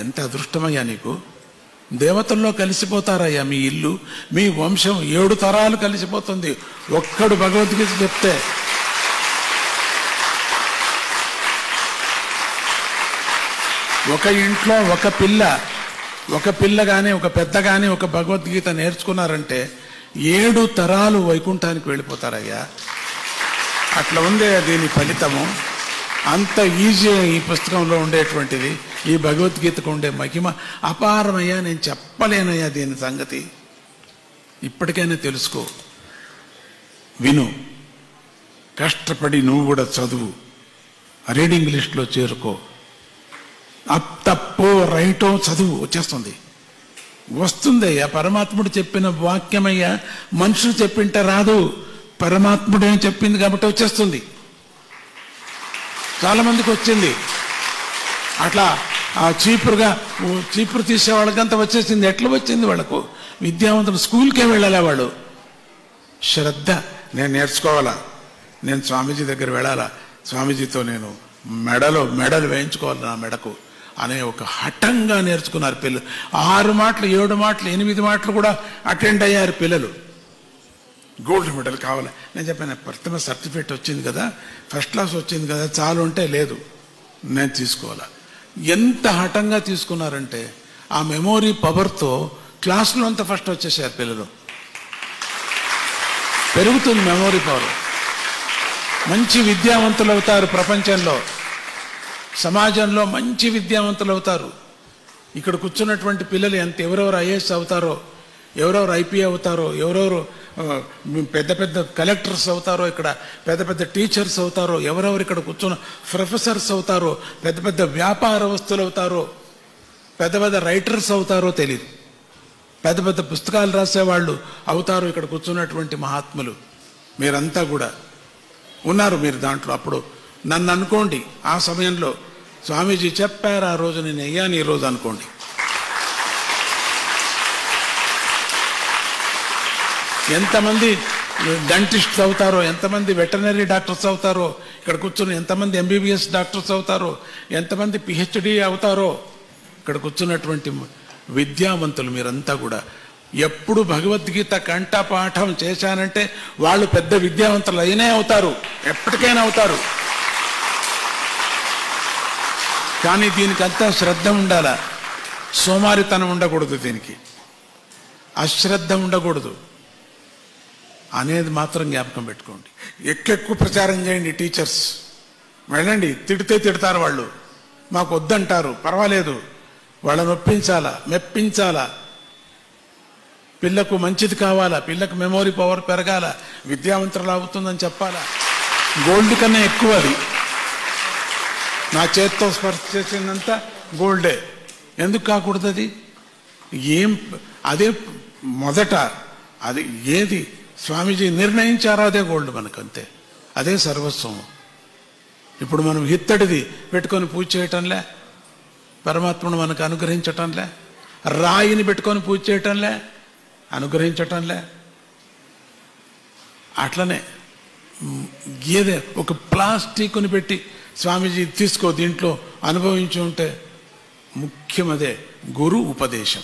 ఎంత అదృష్టమయ్యా నీకు. దేవతల్లో కలిసిపోతారయ్యా మీ ఇల్లు, మీ వంశం 7 తరాలు కలిసిపోతుంది ఒక్కడు భగవద్గీత చెప్తే. ఒక ఇంట్లో ఒక పిల్ల కానీ ఒక పెద్ద కానీ ఒక భగవద్గీత నేర్చుకున్నారంటే 7 తరాలు వైకుంఠానికి వెళ్ళిపోతారయ్యా. అట్లా ఉందే దీని ఫలితము. అంత ఈజీ ఈ పుస్తకంలో ఉండేటువంటిది. ఈ భగవద్గీతకు ఉండే మహిమ అపారమయ్యా. నేను చెప్పలేనయ్యా దీని సంగతి. ఇప్పటికైనా తెలుసుకో, విను, కష్టపడి నువ్వు కూడా చదువు, రీడింగ్ లిస్ట్లో చేరుకో. తప్పో రైటో చదువు, వచ్చేస్తుంది, వస్తుందయ్యా. పరమాత్ముడు చెప్పిన వాక్యమయ్యా. మనుషులు చెప్పింటే రాదు, పరమాత్ముడే చెప్పింది కాబట్టి వచ్చేస్తుంది. చాలా మందికి వచ్చింది అట్లా. ఆ చీపురు తీసే వాళ్ళకంతా వచ్చేసింది. ఎట్లా వచ్చింది వాళ్ళకు? విద్యావంతులు స్కూల్కే వెళ్ళాలా వాళ్ళు. శ్రద్ధ, నేను నేర్చుకోవాలా, నేను స్వామీజీ దగ్గర వెళ్ళాలా, స్వామీజీతో నేను మెడలు వేయించుకోవాలి నా మెడకు అనే ఒక హఠంగా నేర్చుకున్నారు పిల్లలు. 6 మాటలు 7 మాటలు 8 మాటలు కూడా అటెండ్ అయ్యారు పిల్లలు. గోల్డ్ మెడల్ కావాలి. నేను చెప్పాను, ప్రథమ సర్టిఫికేట్ వచ్చింది కదా, ఫస్ట్ క్లాస్ వచ్చింది కదా, చాలు అంటే లేదు, నేను తీసుకోవాలా. ఎంత హఠంగా తీసుకున్నారంటే ఆ మెమోరీ పవర్తో క్లాసులో అంతా ఫస్ట్ వచ్చేసారు పిల్లలు. పెరుగుతుంది మెమోరీ పవర్. మంచి విద్యావంతులు అవుతారు. ప్రపంచంలో సమాజంలో మంచి విద్యావంతులు అవుతారు. ఇక్కడ కూర్చున్నటువంటి పిల్లలు ఎవరెవరు ఐఏఎస్ అవుతారో, ఎవరెవరు ఐపీ అవుతారో, ఎవరెవరు పెద్ద పెద్ద కలెక్టర్స్ అవుతారో, ఇక్కడ పెద్ద పెద్ద టీచర్స్ అవుతారో, ఎవరెవరు ఇక్కడ కూర్చున్న ప్రొఫెసర్స్ అవుతారో, పెద్ద పెద్ద వ్యాపారస్తులు అవుతారో, పెద్ద పెద్ద రైటర్స్ అవుతారో తెలియదు. పెద్ద పెద్ద పుస్తకాలు రాసేవాళ్ళు అవుతారు ఇక్కడ కూర్చున్నటువంటి మహాత్ములు. మీరంతా కూడా ఉన్నారు మీరు దాంట్లో. అప్పుడు నన్ను అనుకోండి, ఆ సమయంలో స్వామీజీ చెప్పారు ఆ రోజు, నేను అయ్యాను ఈ రోజు అనుకోండి. ఎంతమంది డెంటిస్ట్స్ అవుతారో, ఎంతమంది వెటర్నరీ డాక్టర్స్ అవుతారో, ఇక్కడ కూర్చుని ఎంతమంది ఎంబీబీఎస్ డాక్టర్స్ అవుతారో, ఎంతమంది పిహెచ్డి అవుతారో, ఇక్కడ కూర్చున్నటువంటి విద్యావంతులు మీరంతా కూడా. ఎప్పుడు భగవద్గీత కంఠపాఠం చేశానంటే వాళ్ళు పెద్ద విద్యావంతులు అయినే అవుతారు, ఎప్పటికైనా అవుతారు. కానీ దీనికంతా శ్రద్ధ ఉండాలా, సోమారితనం ఉండకూడదు, దీనికి అశ్రద్ధ ఉండకూడదు అనేది మాత్రం జ్ఞాపకం పెట్టుకోండి. ఎక్కువ ప్రచారం చేయండి. టీచర్స్ వెళ్ళండి, తిడితే తిడతారు వాళ్ళు, మాకు వద్దంటారు, పర్వాలేదు, వాళ్ళని ఒప్పించాలా, మెప్పించాలా. పిల్లకు మంచిది కావాలా, పిల్లకు మెమోరీ పవర్ పెరగాల, విద్యావంతులు అవుతుందని చెప్పాలా. గోల్డ్ కన్నా ఎక్కువ అది. నా చేత్తో స్పర్శ చేసిందంతా గోల్డే, ఎందుకు కాకూడదు? అది అదే మొదట, అది ఏది స్వామీజీ నిర్ణయించారో అదే గోల్డ్ మనకంతే, అదే సర్వస్వం. ఇప్పుడు మనం ఇత్తడిది పెట్టుకొని పూజ చేయటంలే, పరమాత్మను మనకు అనుగ్రహించటంలే. రాయిని పెట్టుకొని పూజ చేయటంలే, అనుగ్రహించటంలే. అట్లనే ఏదే ఒక ప్లాస్టిక్ని పెట్టి స్వామీజీ తీసుకో దీంట్లో అనుభవించి ఉంటే ముఖ్యమదే గురు ఉపదేశం.